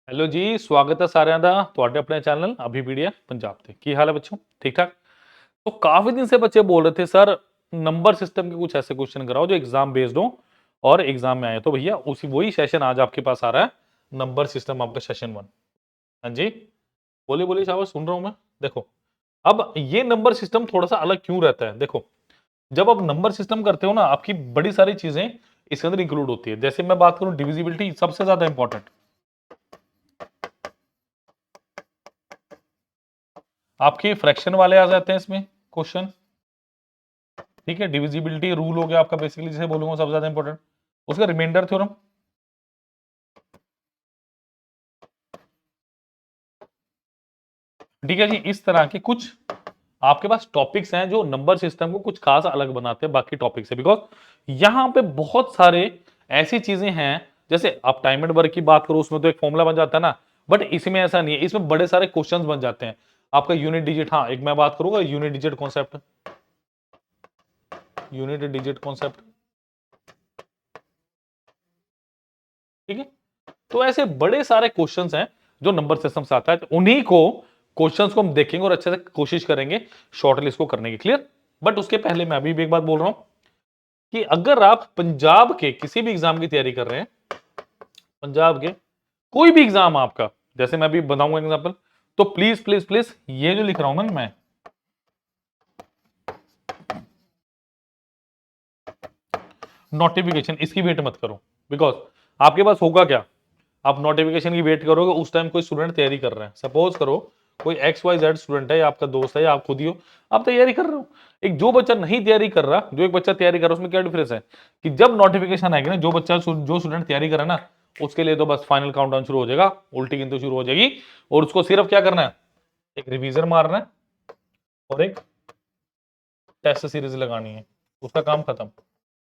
Hello ਜੀ, ਸਵਾਗਤ ਹੈ ਸਾਰਿਆਂ ਦਾ ਤੁਹਾਡੇ अपने चैनल अभी पीडीएफ पंजाब ਤੇ। ਕੀ हाल है बच्चों? ठीक ठाक? तो काफी दिन से बच्चे बोल रहे थे सर नंबर सिस्टम के कुछ ऐसे क्वेश्चन कराओ जो एग्जाम बेस्ड हो और एग्जाम में आए। तो भैया उसी वही सेशन आज आपके पास आ रहा है, नंबर सिस्टम आपका सेशन 1। हाँ जी, बोलिए बोलिए शाबाश, सुन रहा हूं मैं। देखो, अब ये नंबर सिस्टम थोड़ा सा अलग क्यों रहता है? देखो, जब आप नंबर सिस्टम करते हो ना, आपकी बड़ी सारी चीजें इसके अंदर इंक्लूड होती है। जैसे मैं बात करूं डिविजिबिलिटी, सबसे ज्यादा इंपॉर्टेंट। आपके फ्रैक्शन वाले आ जाते हैं इसमें क्वेश्चन, ठीक है। डिविजिबिलिटी रूल हो गया आपका, बेसिकली जिसे बोलूंगा सबसे ज्यादा इंपॉर्टेंट। उसका रिमाइंडर थ्योरम, ठीक है जी। इस तरह के कुछ आपके पास टॉपिक्स हैं जो नंबर सिस्टम को कुछ खास अलग बनाते हैं बाकी टॉपिक से, बिकॉज यहां पे बहुत सारे ऐसी चीजें हैं। जैसे आप टाइम एंड वर्क की बात करो, उसमें तो एक फॉर्मूला बन जाता है ना, बट इसमें ऐसा नहीं है। इसमें बड़े सारे क्वेश्चंस बन जाते हैं। आपका यूनिट डिजिट, हाँ एक मैं बात करूंगा unit digit concept, unit digit concept, ठीक है। तो ऐसे बड़े सारे क्वेश्चंस हैं जो नंबर सिस्टम से आता है, तो उन्हीं को क्वेश्चंस को हम देखेंगे और अच्छे से कोशिश करेंगे शॉर्ट लिस्ट को करने की। क्लियर? बट उसके पहले मैं अभी भी एक बात बोल रहा हूं कि अगर आप पंजाब के किसी भी एग्जाम की तैयारी कर रहे हैं, पंजाब के कोई भी एग्जाम आपका, जैसे मैं अभी बताऊंगा एग्जांपल, तो प्लीज प्लीज प्लीज ये जो लिख रहा हूं ना मैं, नोटिफिकेशन, इसकी वेट मत करो। बिकॉज आपके पास होगा क्या, आप नोटिफिकेशन की वेट करोगे, उस टाइम कोई स्टूडेंट तैयारी कर रहे हैं, सपोज करो कोई XYZ स्टूडेंट है, या आपका दोस्त है, या आप खुद ही हो, आप तैयारी कर रहे हो। एक जो बच्चा नहीं तैयारी कर रहा, जो एक बच्चा तैयारी कर रहा है, उसमें क्या डिफरेंस है कि जब नोटिफिकेशन आएगी ना, जो बच्चा जो स्टूडेंट तैयारी कर रहा है ना, उसके लिए तो बस फाइनल काउंटडाउन शुरू हो जाएगा, उल्टी गिनती शुरू हो जाएगी, और उसको सिर्फ क्या करना है, एक रिवीजन मारना है और एक टेस्ट सीरीज लगानी है, उसका काम खत्म।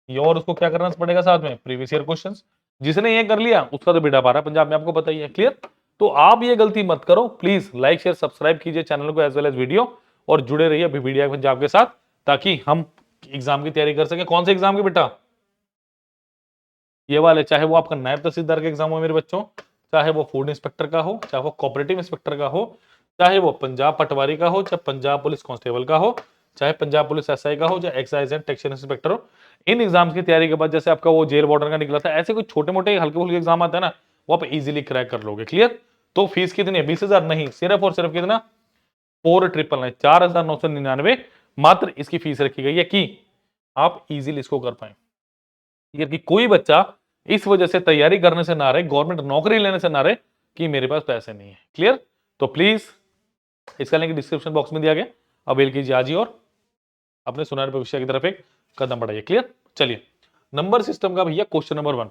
ये और उसको क्या करना पड़ेगा साथ में, प्रीवियस ईयर क्वेश्चंस। जिसने ये कर लिया उसका तो बेटा पारा पंजाब में, आपको पता ही है। क्लियर? तो आप ये गलती मत करो। प्लीज लाइक शेयर सब्सक्राइब कीजिए चैनल को एज वेल एज वीडियो, और जुड़े रहिए अभी मीडिया पंजाब के साथ, ताकि हम एग्जाम की तैयारी कर सके। कौन से एग्जाम की बेटा? ये वाले, चाहे वो आपका नायब तहसीलदार का एग्जाम हो मेरे बच्चों, चाहे वो फूड इंस्पेक्टर का हो, चाहे वो कोऑपरेटिव इंस्पेक्टर का हो, चाहे वो पंजाब पटवारी का हो, चाहे पंजाब पुलिस कांस्टेबल का हो, चाहे पंजाब पुलिस SI का हो, चाहे एक्साइज एंड टैक्स इंस्पेक्टर हो। इन एग्जाम्स की तैयारी के बाद, जैसे आपका वो जेल वार्डन का निकला था, ऐसे कोई छोटे मोटे हल्के फुल्के एग्जाम आता है ना, वो आप इजीली क्रैक कर लोगे। क्लियर? तो फीस कितनी है? 20,000 नहीं, सिर्फ और सिर्फ कितना, 4,999, 4,999 मात्र इसकी फीस रखी गई है कि आप इजीली इसको कर पाए। क्लियर? कि कोई बच्चा इस वजह से तैयारी करने से ना रहे, गवर्नमेंट नौकरी लेने से ना रहे कि मेरे पास पैसे नहीं है। क्लियर? तो प्लीज इसका लिंक डिस्क्रिप्शन बॉक्स में दिया गया, अवेल कीजिए आज ही और अपने सुनहरे भविष्य की तरफ एक कदम बढ़ाइए। क्लियर? चलिए, नंबर सिस्टम का भैया क्वेश्चन नंबर 1,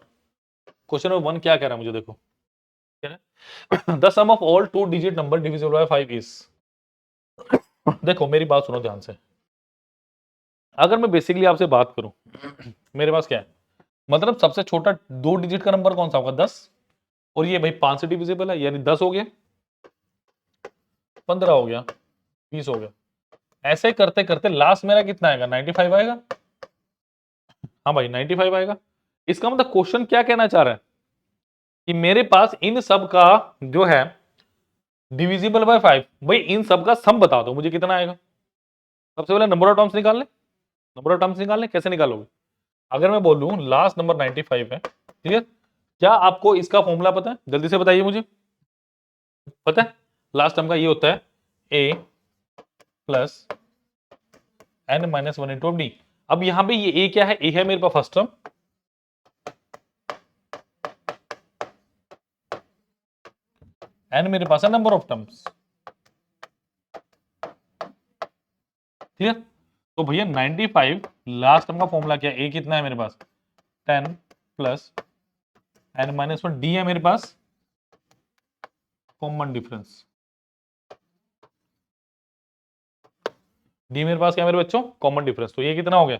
क्वेश्चन नंबर 1 क्या कह रहा है मुझे, देखो क्या है, the sum of all 2 digit number divisible by 5 is. देखो मेरी बात सुनो ध्यान से। अगर मैं बेसिकली आपसे बात करूं, मेरे पास क्या है, मतलब सबसे छोटा 2 डिजिट का नंबर कौन सा होगा? 10। और ये भाई 5 से डिविजिबल है, यानी 10 हो गया, 15 हो गया, 20 हो गया। ऐसे करते करते लास्ट मेरा कितना आएगा? 95 आएगा। हाँ भाई 95 आएगा। इसका मतलब क्वेश्चन क्या कहना चाह रहा है कि मेरे पास इन सब का जो है डिविजिबल बाय 5, भाई इन सब का सम बता दो मुझे कितना आएगा। सबसे पहले नंबर ऑफ टर्म्स निकाल ले। नंबर ऑफ टर्म्स निकालने कैसे निकालोगे? अगर मैं बोलूं लास्ट नंबर 95 है, ठीक है, क्या आपको इसका फॉर्मूला पता है? जल्दी से बताइए मुझे, पता है? लास्ट टर्म का ये होता है a plus n minus 1 into D. अब यहां पे ये a क्या है? a है मेरे पास फर्स्ट टर्म, n मेरे पास है नंबर ऑफ टर्म्स। ठीक है, तो भैया 95 लास्ट टर्म का फॉर्मूला क्या है? a कितना है मेरे पास? 10 प्लस n माइनस 1, डी है मेरे पास कॉमन डिफरेंस। डी मेरे पास क्या है मेरे बच्चों? Common difference. तो ये कितना हो गया?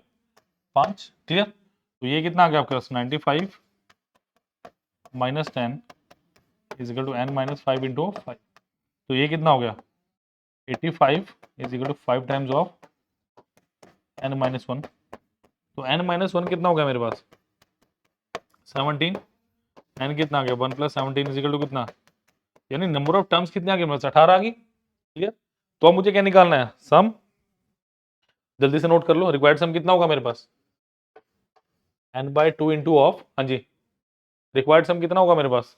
5। क्लियर? तो ये कितना आ गया आपके पास? 95 minus 10 is equal to n minus 5 into 5। तो ये कितना हो गया? 85 is equal to 5 times of n minus 1। तो n माइनस 1 कितना हो गया मेरे पास? 17। n कितना आ गया? 1 प्लस 17 इज इक्वल टू कितना? यानी नंबर ऑफ टर्म्स कितने आ गए मेरे पास, 18 आ गई। क्लियर। तो अब मुझे क्या निकालना है, सम। जल्दी से नोट कर लो, रिक्वायर्ड सम कितना होगा मेरे पास, n/2 इंटू ऑफ, हाँ जी, रिक्वायर्ड सम कितना होगा मेरे पास,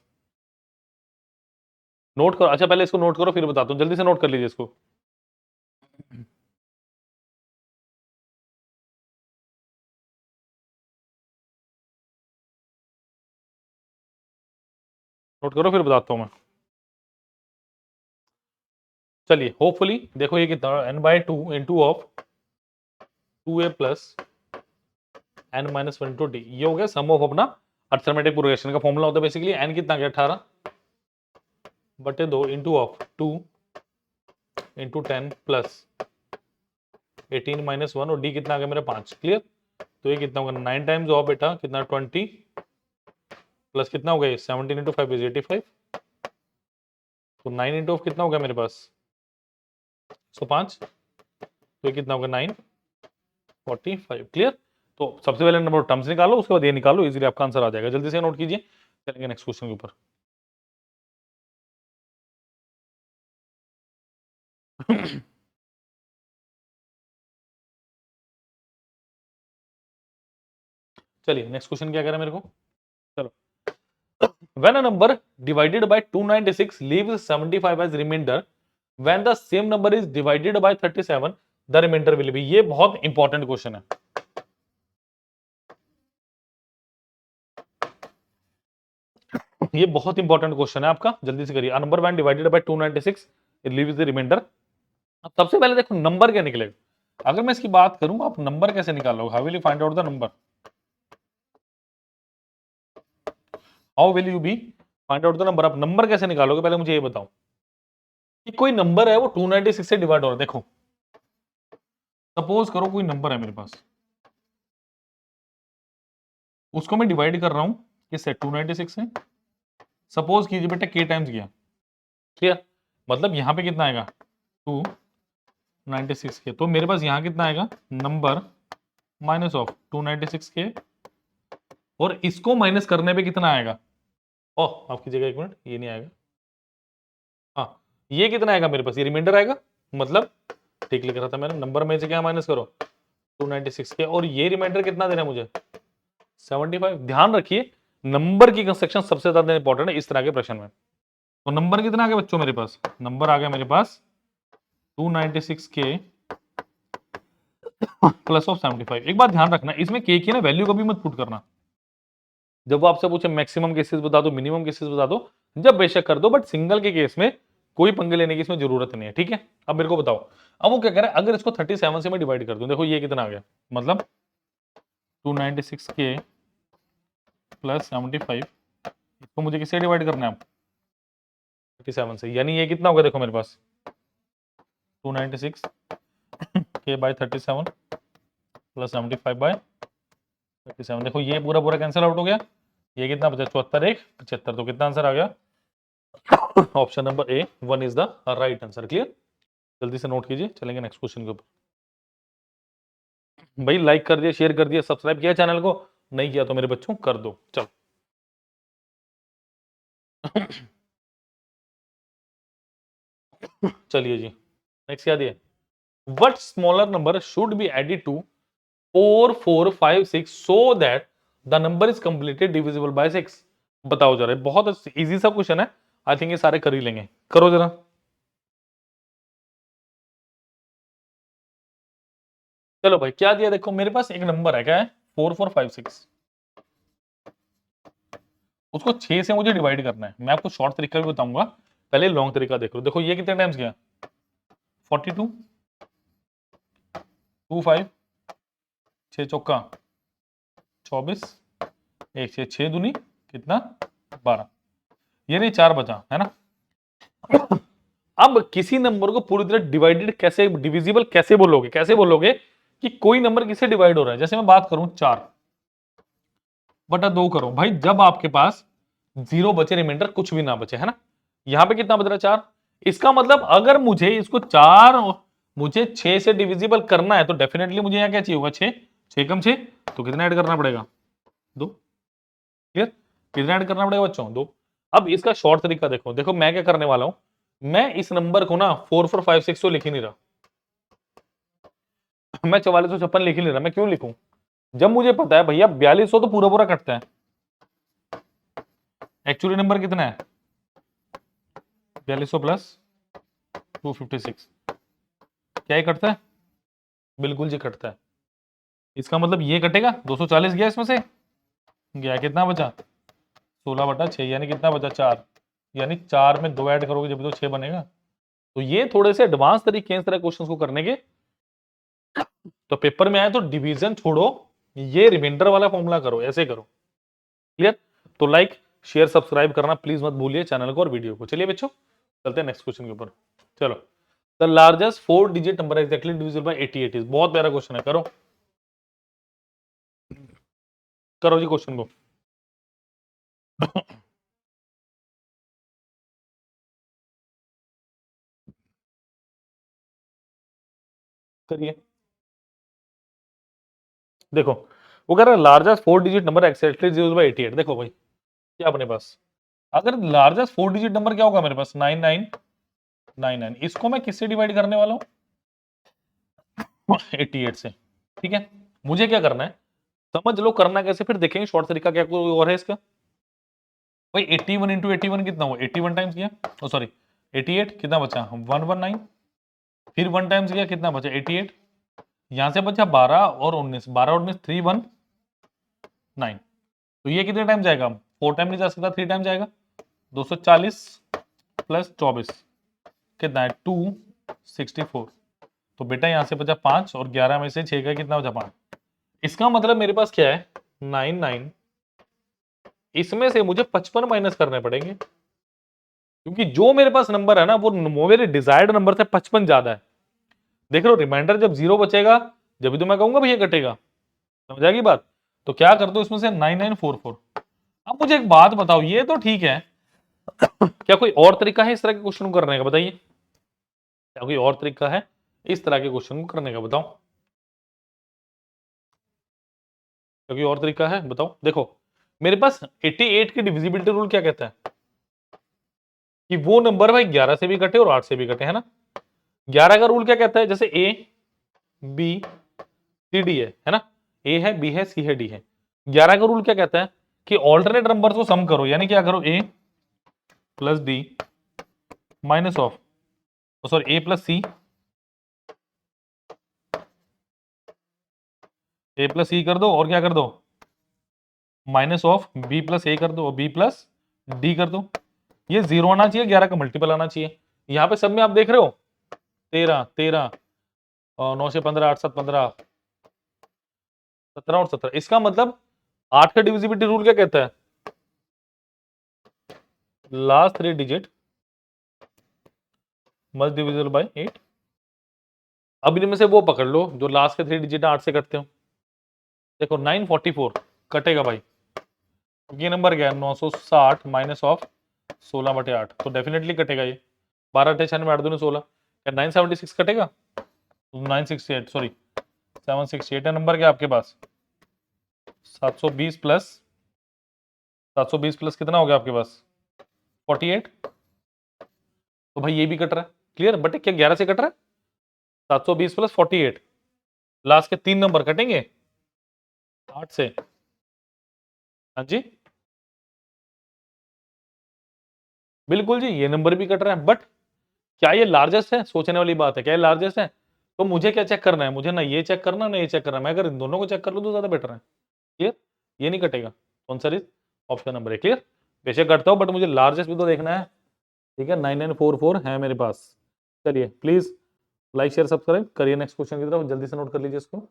नोट करो। अच्छा पहले इसको नोट करो फिर बताता हूँ, जल्दी से नोट कर लीजिए इसको। नोट करो फिर बताता हूँ मैं। चलिए होपफुली देखो ये कितना, n/2 into of 2a plus n-1 ये हो गया सम ऑफ अपना अर्थमेटिक प्रोग्रेशन का फॉर्मूला होता है बेसिकली। n कितना गया 18 बटे 2 इंटू ऑफ 2 इंटू 10 प्लस 18 - 1 और d कितना आ गया मेरा 5। क्लियर। तो ये कितना होगा 9 टाइम्स ऑफ बेटा कितना 20 प्लस कितना हो गया 17 इंटू 5 इज 85। तो 9 इंटू ऑफ कितना हो गया मेरे पास 105। तो ये कितना होगा 945। क्लियर। तो सबसे पहले नंबर ऑफ टर्म्स निकालो, उसके बाद ये निकालो, इजीली आपका आंसर आ जाएगा। जल्दी से नोट कीजिए, चलेंगे नेक्स्ट क्वेश्चन के ऊपर। चलिए नेक्स्ट क्वेश्चन क्या कह रहा है मेरे को, चलो। When a number divided by 296 leaves 75 as remainder, when the same number is divided by 37, the remainder will be। ये बहुत इंपॉर्टेंट क्वेश्चन है। ये बहुत इंपॉर्टेंट क्वेश्चन है आपका, जल्दी से करिए। Number when divided by 296 it leaves the remainder। अब सबसे पहले देखो नंबर क्या निकलेगा। अगर मैं इसकी बात करूं, आप नंबर कैसे निकालोगे, how will you find out the number, how will you be find out the number. आप नंबर कैसे निकालोगे, पहले मुझे ये बताओ कि कोई नंबर है वो 296 से डिवाइड हो रहा है। देखो सपोज करो कोई नंबर है मेरे पास, उसको मैं डिवाइड कर रहा हूं किससे 296 से। सपोज कीजिए बेटा k टाइम्स किया। क्लियर। मतलब यहां पे कितना आएगा 296 के, तो मेरे पास यहां कितना आएगा नंबर माइनस ऑफ 296 के, और इसको माइनस करने पे कितना आएगा, ओह माफ कीजिएगा एक मिनट, ये नहीं आएगा, हाँ ये कितना आएगा मेरे पास, ये रिमाइंडर आएगा। मतलब ठीक लिख रहा था मैंने, नंबर में से क्या माइनस करो 296 के, और ये रिमाइंडर कितना देना है मुझे 75। ध्यान रखिए नंबर की कंस्ट्रक्शन सबसे ज्यादा इंपॉर्टेंट है इस तरह के प्रश्न में। तो नंबर कितना आ गया बच्चों मेरे पास, नंबर आ गया मेरे पास 296 के प्लस ऑफ 75। एक बात ध्यान रखना, इसमें के की ना वैल्यू कभी मत पुट करना। जब वो आपसे पूछे मैक्सिमम केसेस बता दो, मिनिमम केसेस बता दो, जब बेशक कर दो, बट सिंगल के केस में कोई पंगे लेने की इसमें जरूरत नहीं है। ठीक है। अब मेरे को बताओ, अब वो क्या कह रहा है, अगर इसको 37 से मैं डिवाइड कर दूं, देखो ये कितना आ गया, मतलब 296 के प्लस 75, इसको मुझे किससे डिवाइड करना है, 37 से। यानी ये कितना होगा, देखो मेरे पास 296 के बाय 37 प्लस 75 बाय 37। देखो ये पूरा पूरा कैंसिल आउट हो गया, ये कितना बचा 74 1 75। तो कितना आंसर आ गया, option number A 1 is the right answer. Clear. जल्दी से नोट कीजिए, चलेंगे नेक्स्ट क्वेश्चन के ऊपर। भाई लाइक कर दिया, शेयर कर दिया, सब्सक्राइब किया चैनल को, नहीं किया तो मेरे बच्चों कर दो। चलो चलिए जी नेक्स्ट क्या दिया, what smaller number should be added to 4 4 5 6 so that the number is completely divisible by 6। बताओ जरा, बहुत इजी सा क्वेश्चन है, आई थिंक ये सारे कर ही लेंगे। करो जरा। चलो भाई क्या दिया, देखो मेरे पास एक नंबर है, क्या है 4 4 5 6, उसको 6 से मुझे डिवाइड करना है। मैं आपको शॉर्ट तरीका भी बताऊंगा, पहले लॉन्ग तरीका देख लो। देखो ये कितने टाइम्स गया 42 2 5 6 चौका 24 1 6 6 दूनी कितना 12, ये नहीं 4 बचा है ना। अब किसी नंबर को पूरी तरह डिवाइडेड कैसे, डिविजिबल कैसे बोलोगे, कैसे बोलोगे कि कोई नंबर किससे डिवाइड हो रहा है। जैसे मैं बात करूं 4/2 करो भाई, जब आपके पास 0 बचे, रिमाइंडर कुछ भी ना बचे, है ना। यहां पे कितना बच रहा है 4। इसका मतलब अगर मुझे इसको 4 मुझे 6 से डिविजिबल करना है, तो डेफिनेटली मुझे यहाँ क्या चाहिए होगा 6 6 कम 6, तो कितना ऐड करना पड़ेगा 2। क्लियर। कितना ऐड करना पड़ेगा बच्चों 2। अब इसका शॉर्ट तरीका देखो, देखो मैं क्या करने वाला हूं, मैं इस नंबर को ना 4456 तो लिख ही नहीं रहा, मैं 4456 लिख ही नहीं रहा। मैं क्यों लिखूं, जब मुझे पता है भैया 4200 तो पूरा पूरा कटता है। एक्चुअली नंबर कितना है 4200 प्लस 256, क्या ही कटता है, बिल्कुल जी कटता है। इसका मतलब ये कटेगा, 240 गया इसमें से, गया कितना बचा 16/6, यानी कितना बचा 4, यानी 4 में 2 ऐड करोगे जब तो 6 बनेगा। तो ये थोड़े से एडवांस तरीके हैं इस तरह क्वेश्चंस को करने के। तो पेपर में आए तो डिवीजन छोड़ो, ये रिमाइंडर वाला फॉर्मूला करो, ऐसे करो। क्लियर, तो लाइक शेयर सब्सक्राइब करना प्लीज मत भूलिए चैनल को और वीडियो को। चलिए बच्चों चलते हैं नेक्स्ट क्वेश्चन के ऊपर। चलो, the largest 4 digit number exactly divisible by 88 is, बहुत प्यारा क्वेश्चन है, करो करो जी क्वेश्चन को। करिए, देखो वो कह रहा है largest 4 digit number exactly divisible by 88। देखो भाई क्या अपने पास, अगर लार्जेस्ट 4 डिजिट नंबर क्या होगा मेरे पास 9999, इसको मैं किससे डिवाइड करने वाला हूं 88 से। ठीक है, मुझे क्या करना है समझ लो, करना कैसे फिर देखेंगे शॉर्ट तरीका क्या कोई और है इसका। भाई 81 इंटू 81 कितना हुआ, 81 टाइम्स किया, ओ सॉरी 88 कितना बचा 119, फिर 1 टाइम्स किया कितना बचा 88, यहां से बचा 12 और 19, 12 और 19 319, तो ये कितने टाइम जाएगा, 4 टाइम नहीं जा सकता, 3 टाइम जाएगा, 240 प्लस 24 कितना है 264। तो बेटा यहां से बचा 5 और 11 में से 6 का कितना बचा 5। इसका मतलब मेरे पास क्या है 99, इसमें से मुझे 55 माइनस करने पड़ेंगे, क्योंकि जो मेरे पास नंबर है ना वो मेरे डिजायर्ड नंबर से 55 ज्यादा है। देख लो रिमाइंडर जब 0 बचेगा जब भी तो मैं कहूंगा भैया कटेगा, समझ आएगी बात। तो क्या कर दो इसमें से 9944। अब मुझे एक बात बताओ, ये तो ठीक है, क्या कोई और तरीका है इस तरह के क्वेश्चन को करने का, बताइए क्या कोई और तरीका है इस तरह के क्वेश्चन को करने का, बताओ क्या कोई और तरीका है, बताओ। देखो मेरे पास 88 की डिविजिबिलिटी रूल क्या कहता है कि वो नंबर भाई 11 से भी कटे और 8 से भी कटे, है ना। 11 का रूल क्या कहता है, जैसे ए बी सी डी है ना, ए है बी है सी है डी है। 11 का रूल क्या कहता है कि ऑल्टरनेट नंबर को सम करो, यानी क्या करो A plus D minus of, sorry A plus C, A plus C कर दो और क्या कर दो minus of B plus A कर दो और बी प्लस डी कर दो। ये 0 आना चाहिए, 11 का मल्टीपल आना चाहिए। यहाँ पे सब में आप देख रहे हो 13 13 और 9 से 15 8 7 15 17 और 17, इसका मतलब 8 का डिविजिबिलिटी रूल क्या कहता है last 3 digit must divisible by 8। अब इनमें से वो पकड़ लो जो लास्ट के 3 डिजिट 8 से कटते हो। देखो 944 कटेगा भाई, ये नंबर क्या है 960 माइनस ऑफ 16/8, तो डेफिनेटली कटेगा ये। 12 8 96 8 दूनी 16, क्या 976 कटेगा, 968 सॉरी 768 है नंबर क्या आपके पास, 720 प्लस 720 प्लस कितना हो गया आपके पास 48। तो भाई ये भी कट रहा है, क्लियर, बट क्या 11 से कट रहा है 720 प्लस 48, लास्ट के 3 नंबर कटेंगे 8 से। हाँ जी बिल्कुल जी, ये नंबर भी कट रहा है, बट क्या ये लार्जेस्ट है, सोचने वाली बात है, क्या ये लार्जेस्ट है। तो मुझे क्या चेक करना है, मुझे ना ये चेक करना ना ये चेक करना, मैं अगर इन दोनों को चेक कर लूं तो ज्यादा बेटर है। क्लियर, ये नहीं कटेगा, आंसर इज ऑप्शन नंबर है। क्लियर, बेशक करता हूं बट मुझे लार्जेस्ट भी तो देखना है। ठीक है 9944 है मेरे पास। चलिए प्लीज लाइक शेयर सब्सक्राइब करिए, नेक्स्ट क्वेश्चन की तरफ जल्दी से नोट कर लीजिए इसको।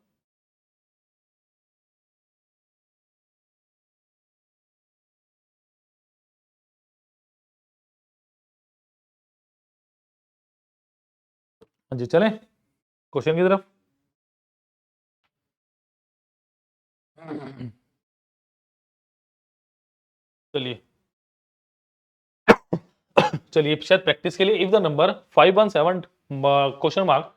हाँ जी चलें क्वेश्चन की तरफ। चलिए चलिए शायद प्रैक्टिस के लिए, if the number 517 question mark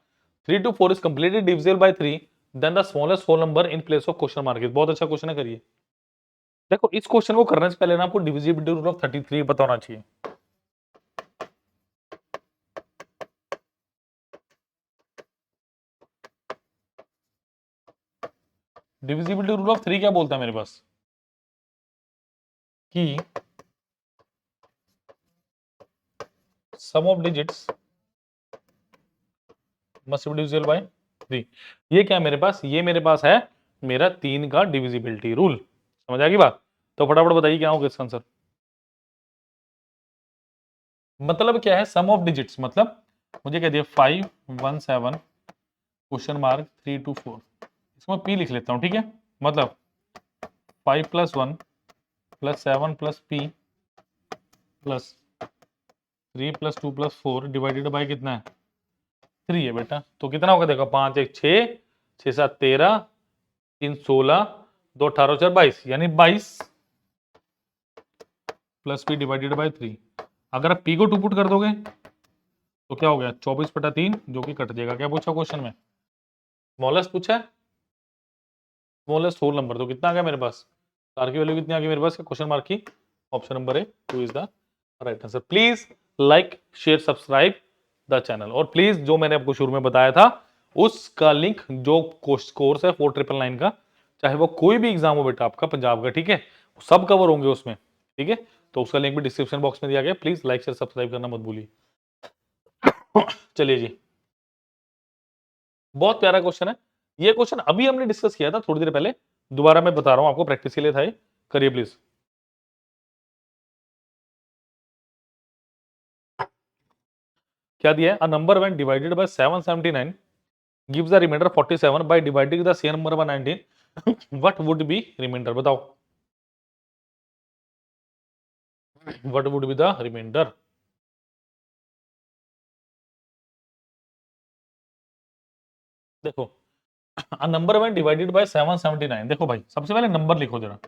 3 to 4 is completely divisible by 3 then the smallest whole number in place of question mark. बहुत अच्छा क्वेश्चन है, करिए। देखो इस क्वेश्चन को करने से पहले ना आपको डिविजिबिलिटी रूल ऑफ 33 पता होना चाहिए। डिविजिबिलिटी रूल ऑफ 3 क्या बोलता है मेरे पास कि sum of digits must be divisible by 3। ये क्या है मेरे पास, ये मेरे पास है मेरा 3 का डिविजिबिलिटी रूल। समझ आ गई बात? तो फटाफट बताइए क्या होगा इसका आंसर। मतलब क्या है सम ऑफ डिजिट्स, मतलब मुझे कह दिया 5 1 7 क्वेश्चन मार्क 3 2 4, इसको मैं पी लिख लेता हूं, ठीक है। मतलब 5 + 1 + 7 + p + 3 + 2 + 4 डिवाइडेड बाय कितना है 3 है बेटा। तो कितना होगा देखो 5 1 6 6 7 13 3 16 2 18 4 22 यानी 22 + p डिवाइडेड बाय 3। अगर आप p को 2 पुट कर दोगे तो क्या हो गया 24/3 जो कि कट जाएगा। क्या पूछा क्वेश्चन में, स्मॉलेस्ट पूछा है, स्मॉलेस्ट होल नंबर। तो कितना आ गया मेरे पास, आर की वैल्यू कितनी आ गई मेरे पास क्वेश्चन मार्क की, option number A 2 is the right answer. Please like share subscribe the channel, और प्लीज जो मैंने आपको शुरू में बताया था उसका लिंक, जो कोर्स है 4999 का, चाहे वो कोई भी एग्जाम हो बेटा आपका पंजाब का, ठीक है, सब कवर होंगे उसमें, ठीक है। तो उसका लिंक भी डिस्क्रिप्शन बॉक्स में दिया गया, प्लीज लाइक शेयर सब्सक्राइब करना मत भूलिए। चलिए जी, बहुत प्यारा क्वेश्चन है ये। क्वेश्चन अभी हमने डिस्कस किया था थोड़ी देर पहले, दोबारा मैं बता रहा हूं आपको, प्रैक्टिस के लिए था ये। करिए प्लीज। क्या दिया है, a number when divided by 779 gives the remainder 47 by dividing the same number by 19 what would be remainder, बताओ what would be the remainder. देखो a number when divided by 779, देखो भाई सबसे पहले नंबर लिखो जरा।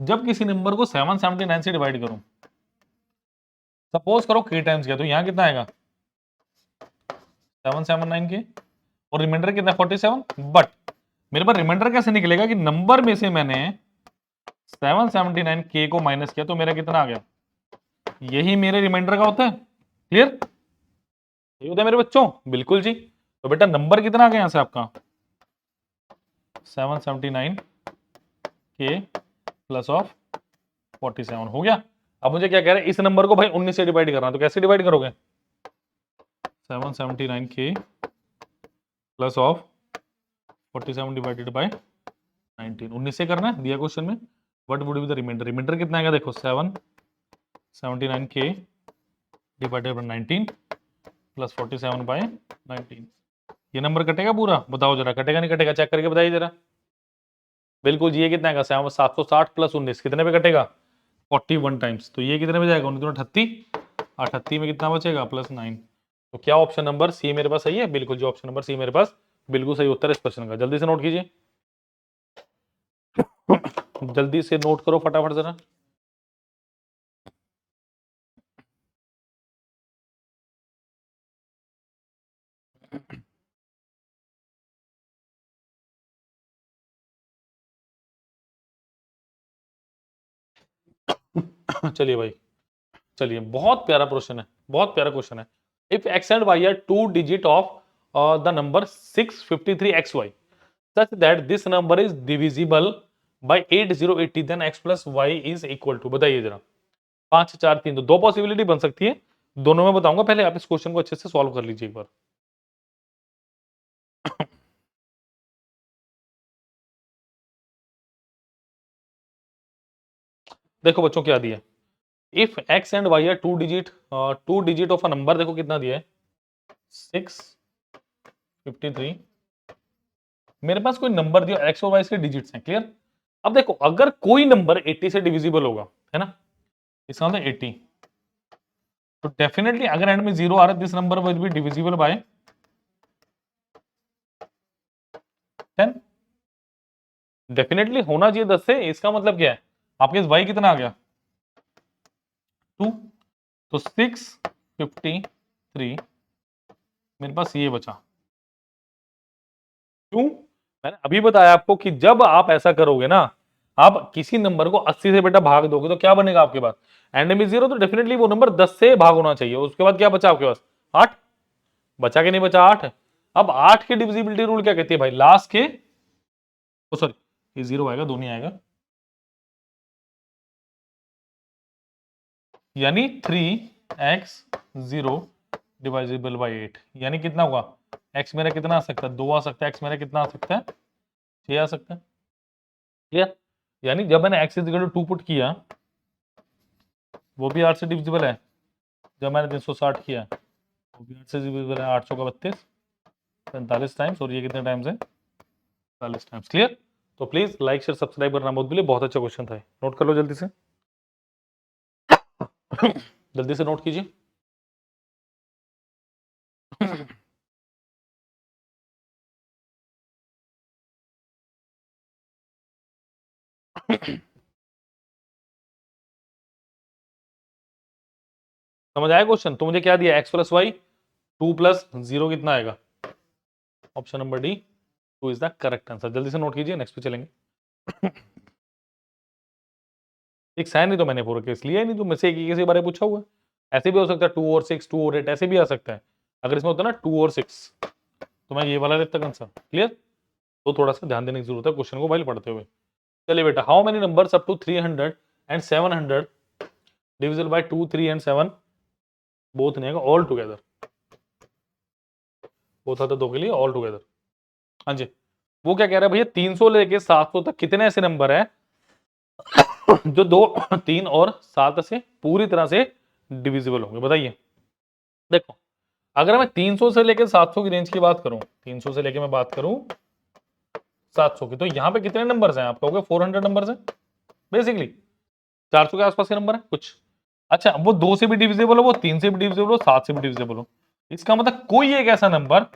जब किसी नंबर को 779 से डिवाइड करूं, सपोज करो k टाइम्स किया, तो यहां कितना आएगा 779 के, और रिमाइंडर कितना 47। बट मेरे पास रिमाइंडर कैसे निकलेगा कि नंबर में से मैंने 779 के को माइनस किया, तो मेरा कितना आ गया, यही मेरे रिमाइंडर का होता है। क्लियर, ये होता है मेरे बच्चों, बिल्कुल जी। तो बेटा नंबर कितना आ गया यहां से आपका 779 के प्लस ऑफ 47 हो गया। अब मुझे क्या कह रहा है, इस नंबर को भाई 19 से डिवाइड करना है, तो कैसे डिवाइड करोगे 779 के प्लस ऑफ 47 डिवाइडेड बाय 19, 19 से करना है दिया क्वेश्चन में। What would be the remainder, remainder कितना आएगा देखो 779 के डिवाइडेड बाय 19 प्लस 47 बाय 19। ये नंबर कटेगा पूरा, बताओ जरा, कटेगा नहीं कटेगा, चेक करके बताइए जरा। बिल्कुल जी, ये कितना आएगा 760 प्लस 19 कितने पे कटेगा 41 टाइम्स। तो ये कितने में जाएगा 38, 38 में कितना बचेगा +9। तो क्या ऑप्शन नंबर सी मेरे पास सही है, बिल्कुल जो ऑप्शन नंबर सी मेरे पास बिल्कुल सही उत्तर है इस क्वेश्चन का। जल्दी से नोट कीजिए, जल्दी से नोट करो फटाफट जरा। चलिए भाई, चलिए, बहुत प्यारा क्वेश्चन है, बहुत प्यारा क्वेश्चन है। If x and y are two digit of the number 653xy such that this number is divisible by 8080 then x plus y is equal to, बताइए जरा। 5 4 3, तो दो पॉसिबिलिटी बन सकती है, दोनों में बताऊंगा, पहले आप इस क्वेश्चन को अच्छे से सॉल्व कर लीजिए एक बार। देखो बच्चों क्या दिया, if x and y are two digit of a number, देखो कितना दिया है 653। मेरे पास कोई नंबर दिया, एक्स और वाई के डिजिट्स हैं, क्लियर। अब देखो अगर कोई नंबर 80 से डिविजिबल होगा, है ना, इसका मतलब 80, तो डेफिनेटली अगर एंड में 0 आ रहा है this number will be divisible bye 10। Definitely होना चाहिए 10 से, इसका मतलब क्या है आपके पास y कितना आ गया 2, तो 653 मेरे पास ये बचा, क्यों मैंने अभी बताया आपको कि जब आप ऐसा करोगे ना, आप किसी नंबर को 80 से बेटा भाग दोगे तो क्या बनेगा आपके पास, एंड में 0, तो डेफिनेटली वो नंबर 10 से भाग होना चाहिए। उसके बाद क्या बचा आपके पास, 8 बचा के नहीं बचा, 8। अब 8 के डिविजिबिलिटी रूल क्या कहती है भाई, लास्ट के, सॉरी ये 0 आएगा, 2 नहीं आएगा, यानी 3x 0 डिवाइजिबल बाई 8, यानी कितना हुआ, x मेरा कितना आ सकता है, 2 आ सकता है, x मेरा कितना आ सकता है, 6 आ सकता है। क्लियर, यानी जब मैंने x is equal to 2 put किया, वो भी 8 से डिविजिबल है। जब मैंने 360 किया, वो भी 8 से डिविजिबल है, 800 का 32, 45 टाइम्स, और ये कितने टाइम्स है, 40 टाइम्स। क्लियर, तो प्लीज लाइक शेयर सब्सक्राइब करना मत भूलिए, बहुत अच्छा क्वेश्चन था, नोट कर लो जल्दी से। जल्दी से नोट कीजिए। समझ आया क्वेश्चन, तो मुझे क्या दिया, x प्लस वाई 2 प्लस 0 कितना आएगा, option number D 2 is the correct answer. जल्दी से नोट कीजिए, नेक्स्ट पे चलेंगे। एक है नहीं तो मैंने पूरा केस लिया ही नहीं, तो मुझसे एक के बारे में पूछा हुआ है। ऐसे भी हो सकता है 2 और 6, 2 और 8, ऐसे भी आ सकता है। अगर इसमें होता ना 2 और 6, तो मैं ये वाला लेता आंसर। क्लियर, तो थोड़ा सा ध्यान देने की जरूरत है क्वेश्चन को वाइल पढ़ते हुए। चलिए बेटा, how many numbers up to 300 and 700 divisible by 2, 3 and 7 both नहीं आएगा, ऑल टुगेदर, बोथ आता 2 के लिए ऑल टुगेदर। हाँ जी, वो क्या कह रहा है भैया, 300 लेके 700 तक कितने ऐसे नंबर है जो 2, 3 और 7 से पूरी तरह से डिविजिबल होंगे, बताइए। देखो, अगर मैं 300 से लेकर 700 की रेंज की बात करूं, 300 से लेकर मैं बात करूं 700 की, तो यहां पे कितने नंबर्स हैं, आप कहोगे 400 नंबर्स हैं, बेसिकली 400 के आसपास के नंबर है कुछ। अच्छा, वो 2 से भी डिविजिबल हो, वो 3 से भी डिविजिबल हो, 7 से भी डिविजिबल हो, इसका मतलब कोई एक ऐसा नंबर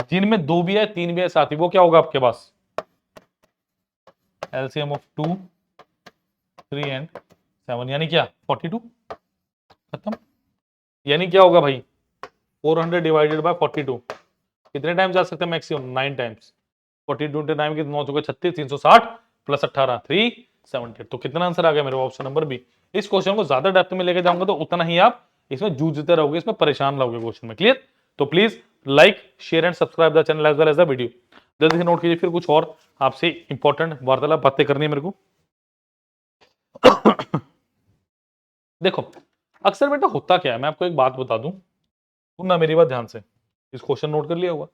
जिनमें 2 भी है, 3 भी है, 7 भी, वो क्या होगा आपके पास, एलसीएम ऑफ 2, 3 एंड 7, यानी क्या 42, खत्म। यानी क्या होगा भाई, 400 डिवाइडेड बाय 42 कितने टाइम्स जा सकते हैं, मैक्सिमम 9 टाइम्स। 42 into 9 कितने, 9 चौके 36, 360 प्लस 18 370, तो कितना आंसर आ गया मेरे ऑप्शन नंबर बी। इस क्वेश्चन को ज्यादा डेप्थ में लेके जाऊंगा तो उतना ही आप इसमें जूझते रहोगे, इसमें परेशान रहोगे क्वेश्चन में। क्लियर, तो please like share and subscribe the channel as well as the video. जल्दी से नोट कीजिए, फिर कुछ और आपसे इंपॉर्टेंट वार्तालाप बातें करनी है मेरे को। देखो, अक्सर बेटा होता क्या है, मैं आपको एक बात बता दूं, सुनना मेरी बात ध्यान से, इस क्वेश्चन नोट कर लिया हुआ।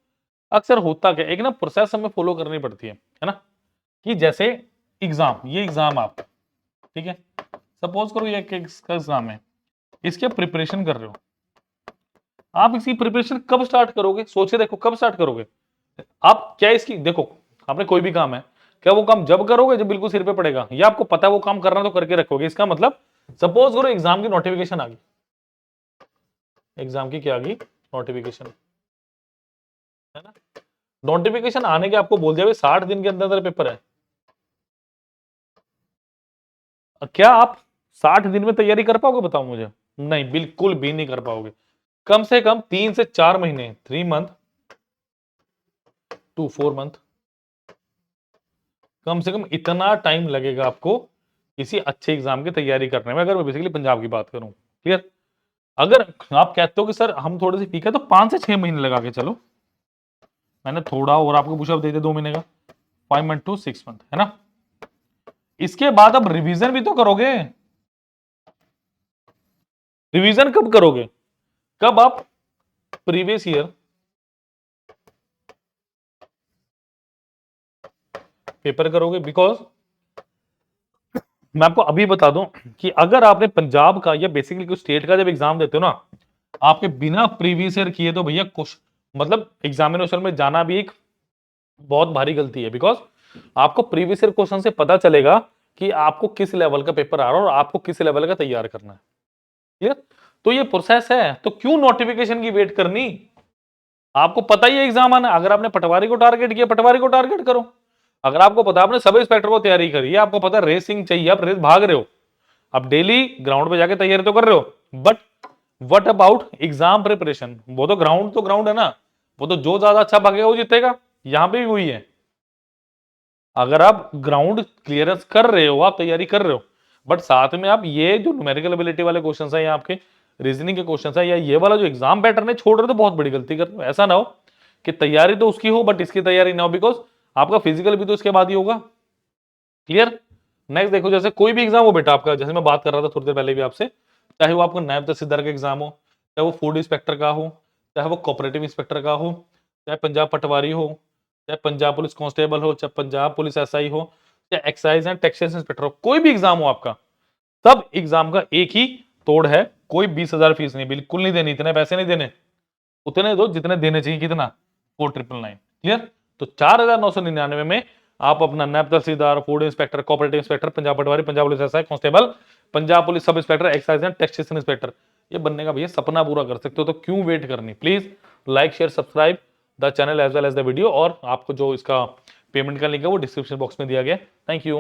अक्सर होता क्या, एक ना प्रोसेस हमें फॉलो करनी पड़ती है ना, कि जैसे एग्जाम, ये एग्जाम आप, ठीक है, सपोज करो ये इसका एग्जाम है, इसके प्रिपरेशन कर रहे हो आप, इसकी प्रिपरेशन कब स्टार्ट करोगे, सोचे देखो कब स्टार्ट करोगे आप, क्या इसकी, देखो आपने कोई भी काम है, क्या वो काम जब करोगे जब बिल्कुल सिर पे पड़ेगा, या आपको पता है वो काम करना तो करके रखोगे। इसका मतलब सपोज करो एग्जाम की नोटिफिकेशन आ गई, एग्जाम की क्या आ गई, नोटिफिकेशन, है ना, नोटिफिकेशन आने के आपको बोल दिया 60 दिन के अंदर पेपर है, क्या आप 60 दिन में तैयारी कर पाओगे, बताओ मुझे, नहीं, बिल्कुल भी नहीं कर पाओगे। कम से कम 3 से 4 महीने, 3 मंथ टू 4 मंथ, कम से कम इतना टाइम लगेगा आपको किसी अच्छे एग्जाम की तैयारी करने में, अगर मैं बेसिकली पंजाब की बात करूं। क्लियर, अगर आप कहते हो कि सर हम थोड़े से ठीक है, तो 5 से 6 महीने लगा के चलो, मैंने थोड़ा और आपको पूछा, दे दे 2 महीने का, 5 मंथ टू 6 मंथ, है ना। इसके बाद अब रिवीजन भी तो करोगे, रिवीजन कब करोगे, कब आप प्रीवियस ईयर पेपर करोगे। बिकॉज मैं आपको अभी बता दूं कि अगर आपने पंजाब का या बेसिकली कुछ स्टेट का जब एग्जाम देते हो ना, आपके बिना प्रीवियस ईयर किए, तो भैया कुछ मतलब एग्जामिनेशन में जाना भी एक बहुत भारी गलती है। बिकॉज आपको प्रीवियस ईयर क्वेश्चन से पता चलेगा कि आपको किस लेवल का पेपर आ रहा है और आपको किस लेवल का तैयार करना है। क्लियर, तो ये प्रोसेस है, तो क्यों नोटिफिकेशन की वेट करनी, आपको पता ही है एग्जाम आना। अगर आपने पटवारी को टारगेट किया, पटवारी को टारगेट करो। अगर आपको पता, आपने सब इंस्पेक्टर को तैयारी करी है, आपको पता रेसिंग चाहिए, आप रेस भाग रहे हो, आप डेली ग्राउंड पे जाके तैयारी तो कर रहे हो, but what about exam preparation, वो तो ग्राउंड है ना, वो तो जो ज्यादा अच्छा भागेगा वो जीतेगा। यहां पे भी वही है, अगर आप ग्राउंड क्लियरेंस कर रहे हो, आप तैयारी कर रहे हो, बट साथ में आप ये जो न्यूमेरिकल एबिलिटी वाले क्वेश्चंस हैं या आपके रीजनिंग के क्वेश्चंस हैं या ये वाला जो एग्जाम पैटर्न है छोड़ रहे हो, तो बहुत बड़ी गलती कर रहे हो। ऐसा ना हो कि तैयारी तो उसकी हो बट इसकी तैयारी ना हो, बिकॉज आपका फिजिकल भी तो इसके बाद ही होगा। क्लियर। नेक्स्ट देखो, जैसे कोई भी एग्जाम हो बेटा आपका, जैसे मैं बात कर रहा था थोड़ी देर पहले भी आपसे, चाहे वो आपका नायब तहसीलदार का एग्जाम हो, चाहे वो फूड इंस्पेक्टर का हो, चाहे वो कोऑपरेटिव इंस्पेक्टर का हो, चाहे पंजाब पटवारी हो, चाहे पंजाब पुलिस कांस्टेबल हो, चाहे पंजाब पुलिस एसआई हो, चाहे एक्साइज एंड टैक्सेशन इंस्पेक्टर हो, कोई भी एग्जाम हो आपका, सब एग्जाम का एक ही तोड़ है, कोई 20,000 फीस नहीं, बिल्कुल नहीं देनी, इतने पैसे नहीं देने, उतने दो जितने देने चाहिए। कितना? 4999। क्लियर। तो 4,999 में आप अपना नायब तहसीलदार, food inspector, cooperative inspector, Punjab पटवारी, Punjab police SI constable, Punjab police sub inspector, excise and taxation inspector, ये बनने का भैया सपना पूरा कर सकते हो। तो क्यों वेट करनी? Please like share subscribe the channel as well as the video. और आपको जो इसका पेमेंट का लिंक है वो डिस्क्रिप्शन बॉक्स में दिया गया। Thank you.